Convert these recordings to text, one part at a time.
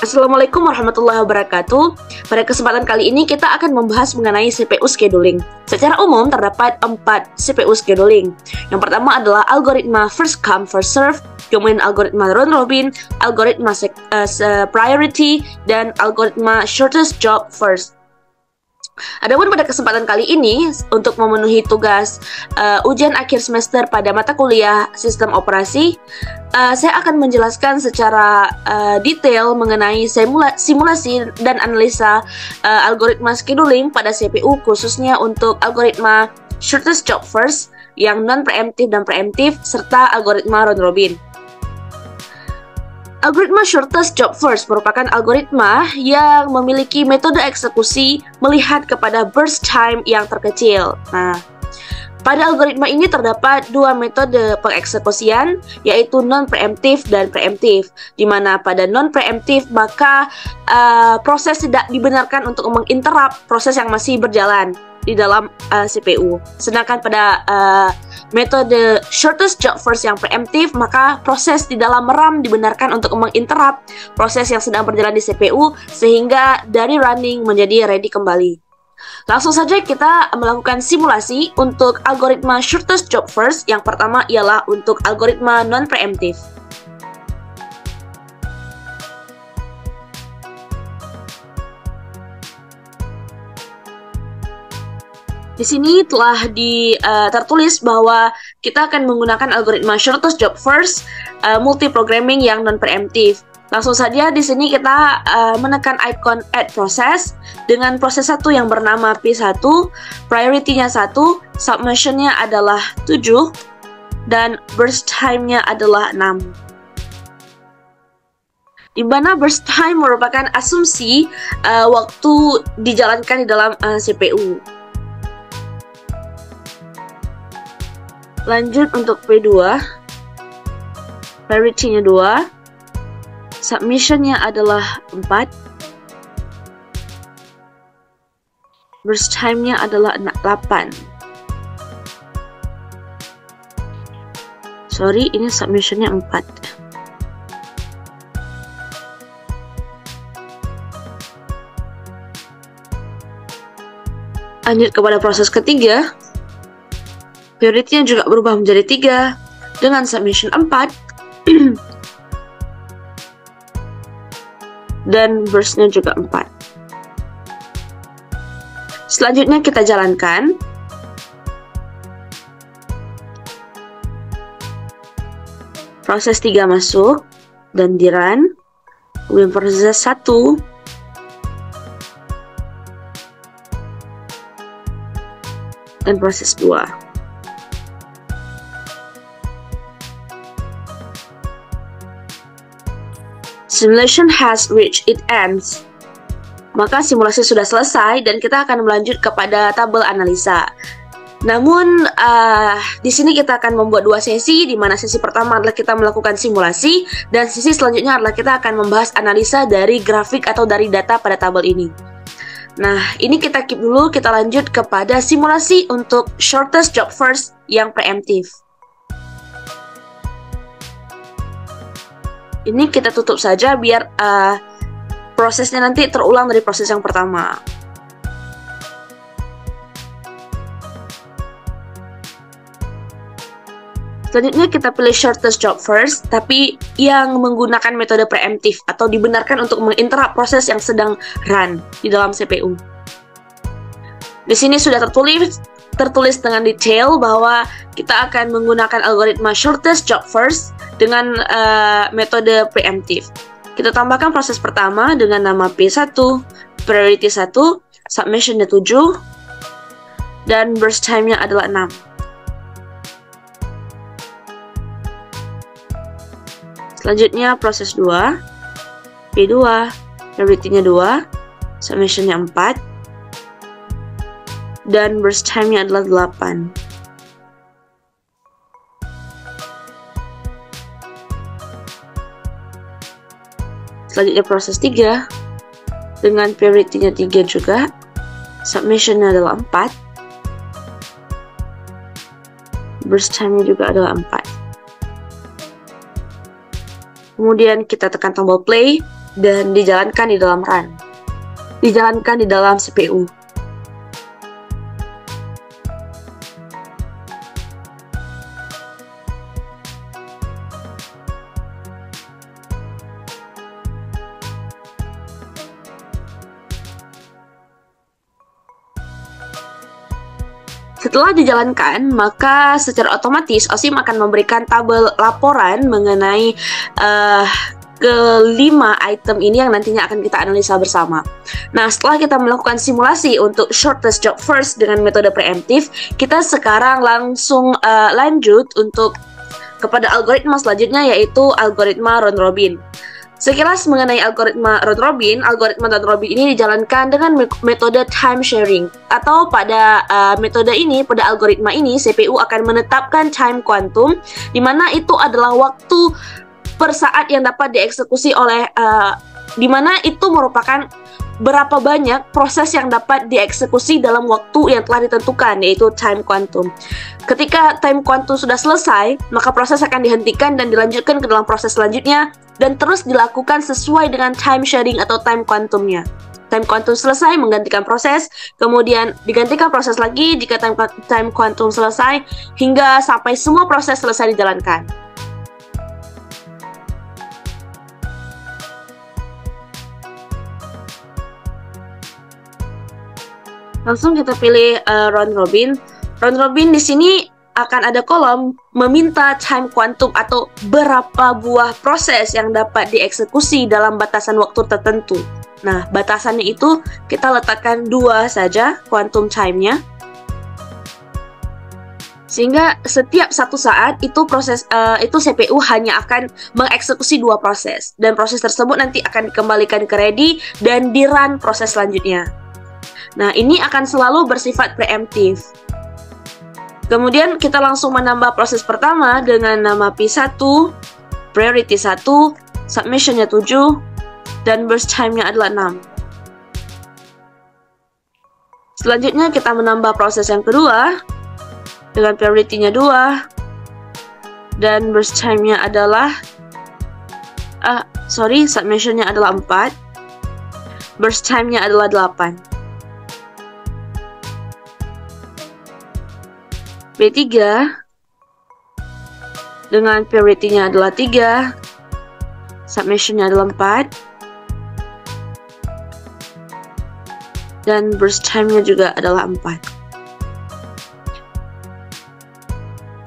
Assalamualaikum warahmatullahi wabarakatuh. Pada kesempatan kali ini kita akan membahas mengenai CPU scheduling. Secara umum terdapat 4 CPU scheduling. Yang pertama adalah algoritma first come first serve, kemudian algoritma round robin, algoritma priority, dan algoritma shortest job first. Adapun pada kesempatan kali ini, untuk memenuhi tugas ujian akhir semester pada mata kuliah sistem operasi, saya akan menjelaskan secara detail mengenai simulasi dan analisa algoritma scheduling pada CPU, khususnya untuk algoritma shortest job first yang non-preemptif dan preemptif, serta algoritma round robin. Algoritma shortest job first merupakan algoritma yang memiliki metode eksekusi melihat kepada burst time yang terkecil. Nah, pada algoritma ini terdapat dua metode pengeksekusian, yaitu non-preemptif dan preemptif. Di mana pada non-preemptif maka proses tidak dibenarkan untuk menginterrupt proses yang masih berjalan di dalam CPU. Sedangkan pada metode shortest job first yang preemptif, maka proses di dalam RAM dibenarkan untuk menginterrupt proses yang sedang berjalan di CPU sehingga dari running menjadi ready kembali. Langsung saja kita melakukan simulasi untuk algoritma shortest job first. Yang pertama ialah untuk algoritma non-preemptif. Di sini telah tertulis bahwa kita akan menggunakan algoritma shortest job first multi-programming yang non-preemptif. Langsung saja di sini kita menekan icon add process dengan proses 1 yang bernama P1, priority-nya 1, submission-nya adalah 7, dan burst time-nya adalah 6. Di mana burst time merupakan asumsi waktu dijalankan di dalam CPU. Lanjut untuk P2, priority-nya 2, submission-nya adalah 4, burst time-nya adalah 8. Sorry, ini submission-nya 4. Lanjut kepada proses ketiga. Priority-nya juga berubah menjadi 3 dengan submission 4 dan burst-nya juga 4. Selanjutnya kita jalankan. Proses 3 masuk dan di run. Kemudian proses 1 dan proses 2. Simulation has reached its ends. Maka simulasi sudah selesai dan kita akan melanjut kepada tabel analisa. Namun di sini kita akan membuat dua sesi, di mana sesi pertama adalah kita melakukan simulasi dan sesi selanjutnya adalah kita akan membahas analisa dari grafik atau dari data pada tabel ini. Nah, ini kita keep dulu, kita lanjut kepada simulasi untuk shortest job first yang preemptif. Ini kita tutup saja biar prosesnya nanti terulang dari proses yang pertama. Selanjutnya kita pilih shortest job first, tapi yang menggunakan metode preemptif atau dibenarkan untuk menginterrupt proses yang sedang run di dalam CPU. Di sini sudah tertulis dengan detail bahwa kita akan menggunakan algoritma shortest job first dengan metode preemptif. Kita tambahkan proses pertama dengan nama P1, priority 1, submission-nya 7, dan burst time-nya adalah 6. Selanjutnya proses 2, P2, priority-nya 2, submission-nya 4, dan burst time-nya adalah 8. Selanjutnya proses 3 dengan priority-nya 3 juga, submission-nya adalah 4, burst time-nya juga adalah 4. Kemudian kita tekan tombol play dan dijalankan di dalam RAM. Dijalankan di dalam CPU. Setelah dijalankan, maka secara otomatis OSIM akan memberikan tabel laporan mengenai kelima item ini yang nantinya akan kita analisa bersama. Nah, setelah kita melakukan simulasi untuk shortest job first dengan metode preemptif, kita sekarang langsung lanjut untuk kepada algoritma selanjutnya, yaitu algoritma round robin. Sekilas mengenai algoritma round robin ini dijalankan dengan metode time sharing, atau pada metode ini, pada algoritma ini, CPU akan menetapkan time quantum, di mana itu adalah waktu per saat yang dapat dieksekusi oleh, di mana itu merupakan berapa banyak proses yang dapat dieksekusi dalam waktu yang telah ditentukan, yaitu time quantum. Ketika time quantum sudah selesai, maka proses akan dihentikan dan dilanjutkan ke dalam proses selanjutnya, dan terus dilakukan sesuai dengan time sharing atau time quantumnya. Time quantum selesai, menggantikan proses, kemudian digantikan proses lagi jika time quantum selesai, hingga sampai semua proses selesai dijalankan. Langsung kita pilih round robin. Round robin di sini akan ada kolom meminta time quantum atau berapa buah proses yang dapat dieksekusi dalam batasan waktu tertentu. Nah, batasannya itu kita letakkan 2 saja quantum time-nya. Sehingga setiap 1 saat itu CPU hanya akan mengeksekusi 2 proses, dan proses tersebut nanti akan dikembalikan ke ready dan di-run proses selanjutnya. Nah, ini akan selalu bersifat preemptif. Kemudian kita langsung menambah proses pertama dengan nama P1, priority 1, submission-nya 7, dan burst time-nya adalah 6. Selanjutnya kita menambah proses yang kedua dengan priority-nya 2, dan burst time-nya adalah submission-nya adalah 4, burst time-nya adalah 8. B3 dengan priority-nya adalah 3, submission-nya adalah 4, dan burst time-nya juga adalah 4.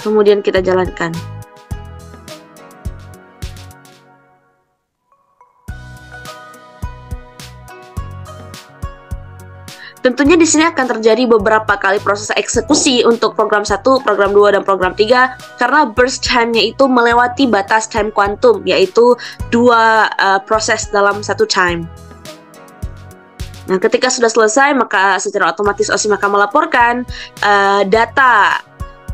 Kemudian kita jalankan. Tentunya di sini akan terjadi beberapa kali proses eksekusi untuk program 1, program 2, dan program 3 karena burst time-nya itu melewati batas time quantum, yaitu 2 proses dalam 1 time. Nah, ketika sudah selesai, maka secara otomatis OSIM akan melaporkan data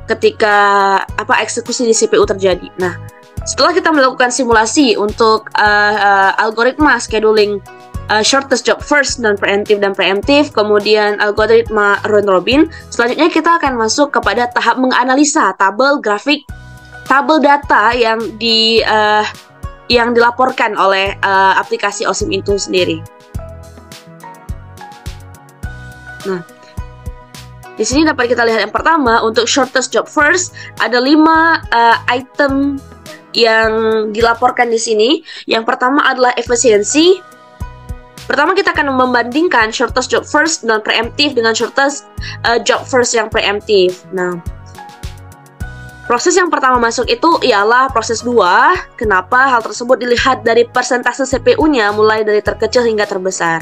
ketika eksekusi di CPU terjadi. Nah, setelah kita melakukan simulasi untuk algoritma scheduling shortest job first, non-preemptive dan preemptive, kemudian algoritma round robin. Selanjutnya kita akan masuk kepada tahap menganalisa tabel grafik, tabel data yang dilaporkan oleh aplikasi OSIM itu sendiri. Nah, di sini dapat kita lihat yang pertama, untuk shortest job first ada 5 item yang dilaporkan di sini. Yang pertama adalah efisiensi. Pertama kita akan membandingkan shortest job first non-preemptive dengan shortest job first yang preemptive. Nah, proses yang pertama masuk itu ialah proses 2. Kenapa? Hal tersebut dilihat dari persentase CPU-nya mulai dari terkecil hingga terbesar.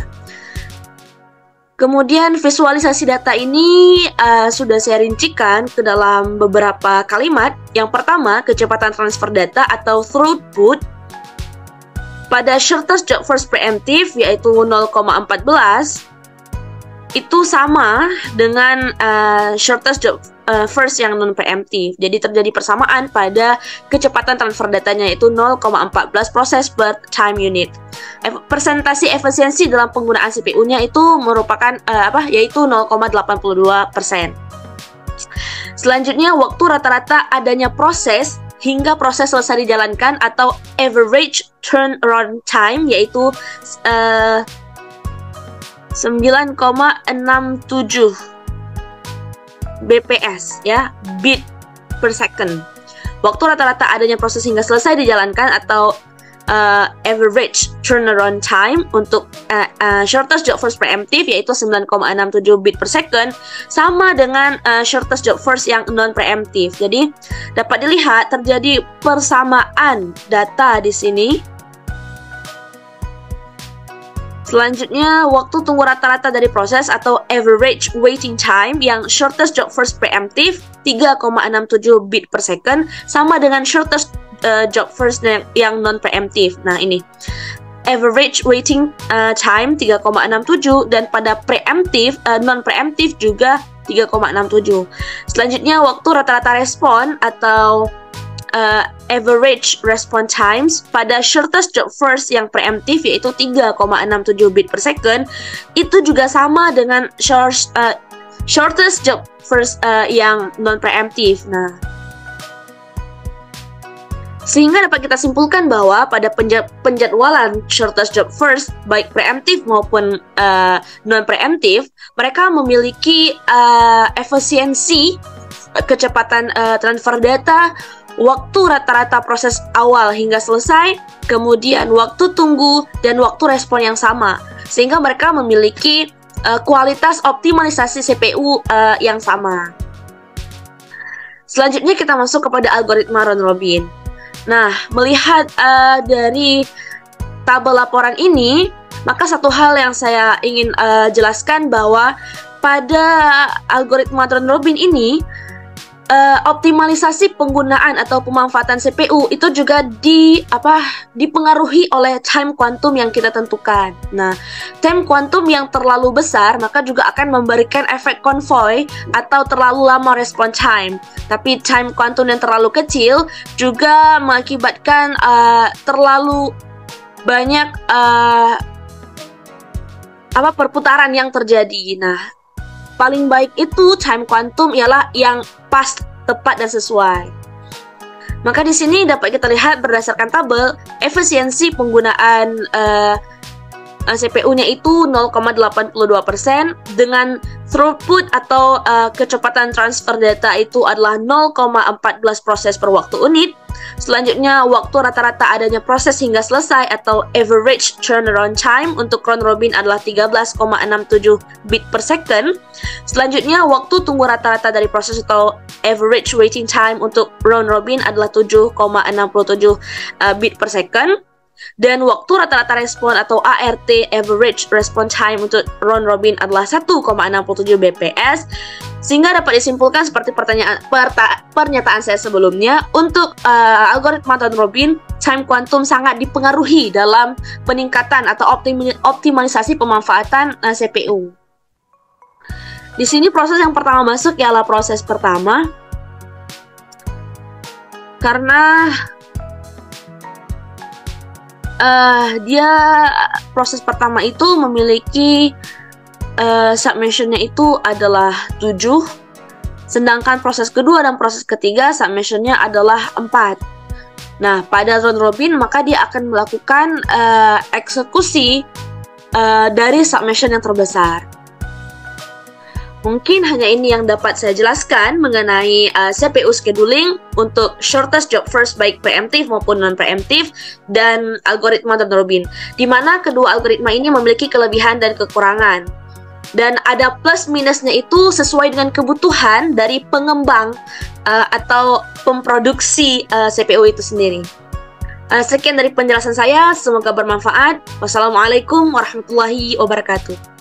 Kemudian visualisasi data ini sudah saya rincikan ke dalam beberapa kalimat. Yang pertama, kecepatan transfer data atau throughput. Pada shortest job first preemptive, yaitu 0,14, itu sama dengan shortest job first yang non-preemptive. Jadi terjadi persamaan pada kecepatan transfer datanya, yaitu 0,14 proses per time unit. Persentase efisiensi dalam penggunaan CPU-nya itu merupakan yaitu 0,82%. Selanjutnya, waktu rata-rata adanya proses hingga proses selesai dijalankan atau average turnaround time, yaitu 9,67 BPS ya, bit per second. Waktu rata-rata adanya proses hingga selesai dijalankan atau average turnaround time untuk shortest job first preemptive yaitu 9,67 bit per second, sama dengan shortest job first yang non preemptive. Jadi dapat dilihat terjadi persamaan data di sini. Selanjutnya, waktu tunggu rata-rata dari proses atau average waiting time yang shortest job first preemptive 3,67 bit per second, sama dengan shortest job first yang non preemptive. Nah, ini average waiting time 3,67 dan pada preemptive non preemptive juga 3,67. Selanjutnya, waktu rata-rata respon atau average response times pada shortest job first yang preemptive yaitu 3,67 bit per second, itu juga sama dengan shortest job first yang non preemptive. Nah, sehingga dapat kita simpulkan bahwa pada penjadwalan shortest job first baik preemptive maupun non preemptive, mereka memiliki efisiensi kecepatan transfer data, waktu rata-rata proses awal hingga selesai, kemudian waktu tunggu dan waktu respon yang sama, sehingga mereka memiliki kualitas optimalisasi CPU yang sama. Selanjutnya kita masuk kepada algoritma round robin. Nah, melihat dari tabel laporan ini, maka satu hal yang saya ingin jelaskan bahwa pada algoritma round robin ini optimalisasi penggunaan atau pemanfaatan CPU itu juga dipengaruhi oleh time quantum yang kita tentukan. Nah, time quantum yang terlalu besar maka juga akan memberikan efek konvoy atau terlalu lama response time. Tapi time quantum yang terlalu kecil juga mengakibatkan terlalu banyak perputaran yang terjadi. Nah, paling baik itu time quantum ialah yang pas, tepat dan sesuai. Maka di sini dapat kita lihat berdasarkan tabel efisiensi penggunaan CPU-nya itu 0,82% dengan throughput atau kecepatan transfer data itu adalah 0,14 proses per waktu unit. Selanjutnya, waktu rata-rata adanya proses hingga selesai atau average turnaround time untuk round robin adalah 13,67 bit per second. Selanjutnya, waktu tunggu rata-rata dari proses atau average waiting time untuk round robin adalah 7,67 bit per second. Dan waktu rata-rata respon atau ART average response time untuk round robin adalah 1,67 BPS. Sehingga dapat disimpulkan seperti pernyataan saya sebelumnya, untuk algoritma round robin, time quantum sangat dipengaruhi dalam peningkatan atau optimalisasi pemanfaatan CPU. Di sini proses yang pertama masuk ialah proses pertama, karena dia proses pertama itu memiliki submissionnya itu adalah 7, sedangkan proses kedua dan proses ketiga submissionnya adalah 4. Nah, pada round robin maka dia akan melakukan eksekusi dari submission yang terbesar. Mungkin hanya ini yang dapat saya jelaskan mengenai CPU scheduling untuk shortest job first baik preemptive maupun non-preemptive dan algoritma round robin, di mana kedua algoritma ini memiliki kelebihan dan kekurangan. Dan ada plus minusnya itu sesuai dengan kebutuhan dari pengembang atau pemproduksi CPU itu sendiri. Sekian dari penjelasan saya, semoga bermanfaat. Wassalamualaikum warahmatullahi wabarakatuh.